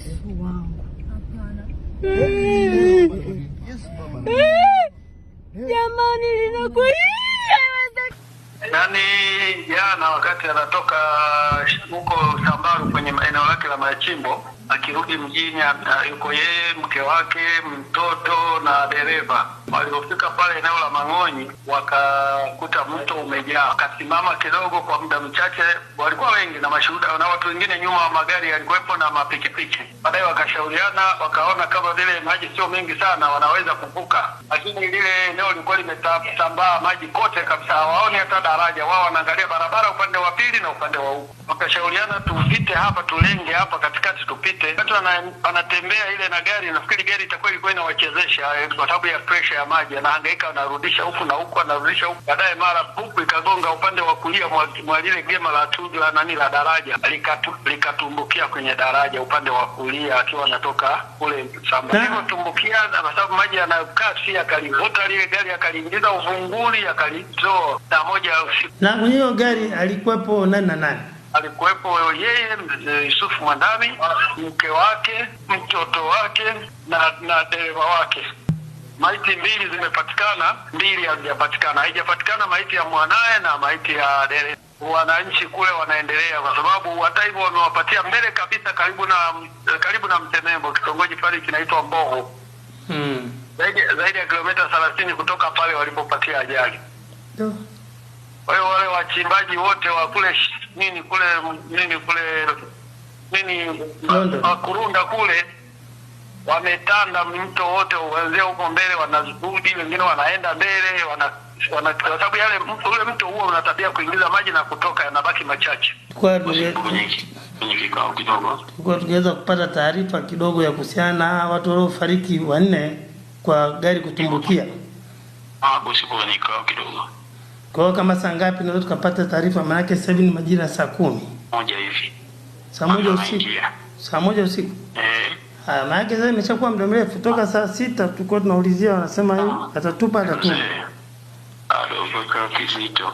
Yesu wangu. Hapana. Jamani linakuja. Yaani jana wakati anatoka huko Sambaru kwenye eneo lake la machimbo akirudi mjini, yuko yeye, mke wake, mtoto na dereva. Walipofika pale eneo la Mang'onyi wakakuta mto umejaa. Wakasimama kidogo kwa muda mchache, walikuwa wengi na mashuhuda na watu wengine nyuma wa magari yalikuwepo na mapikipiki. Baadaye wakashauriana, wakaona kama vile maji sio mengi sana wanaweza kuvuka, lakini lile eneo lilikuwa limetambaa maji kote kabisa, hawaoni hata daraja. Wao wanaangalia barabara upande wa pili na upande wa huko. Wakashauriana tupite hapa, tulenge hapa katikati tupite. Watu anatembea ile na gari, nafikiri gari itakuwa ilikuwa inawachezesha kwa sababu ya pressure ya maji, anahangaika, anarudisha huku na huku, anarudisha huku. Baadaye mara pupu ikagonga upande wa kulia mwa lile gema la tuju la daraja, likatumbukia kwenye daraja upande wa kulia akiwa anatoka kule Samba. Tumbukia kwa sababu maji yanakaa, si akalivuta lile gari akaliingiza uvunguni akalitoa saa 1 usiku. Na kwenye hiyo gari alikuwepo nani na nani? Alikuwepo yeye Yusuf Mwandami, mke wake, mtoto wake na dereva wake. Maiti 2 zimepatikana, 2 hazijapatikana. Haijapatikana maiti ya mwanae na maiti ya dereva. Wananchi kule wanaendelea kwa sababu hata hivyo wamewapatia mbele kabisa karibu na Mtemembo, kitongoji pale kinaitwa Mbogo. Zaidi ya kilomita 30 kutoka pale walipopatia ajali. Kwa hiyo wale wachimbaji wote wa kule Kurunda kule wametanda mto wote uanzia huko mbele, wanazudi, wengine wanaenda mbele, kwa sababu ule mto huo una tabia kuingiza maji na kutoka, yanabaki machache. Kwa tungeweza kupata taarifa kidogo ya kuhusiana na watu waliofariki 4 kwa gari kutumbukia. Bosi kwenye kikao kidogo. Kwa hiyo kama saa ngapi naweza tukapata taarifa? Maana yake sasa hivi ni majira saa 10. 1 hivi. Saa 1 usiku. Saa 1 usiku. Maana yake sasa imeshakuwa muda mrefu, toka saa 6 tulikuwa tunaulizia, wanasema atatupa. Ndio kwa kizito.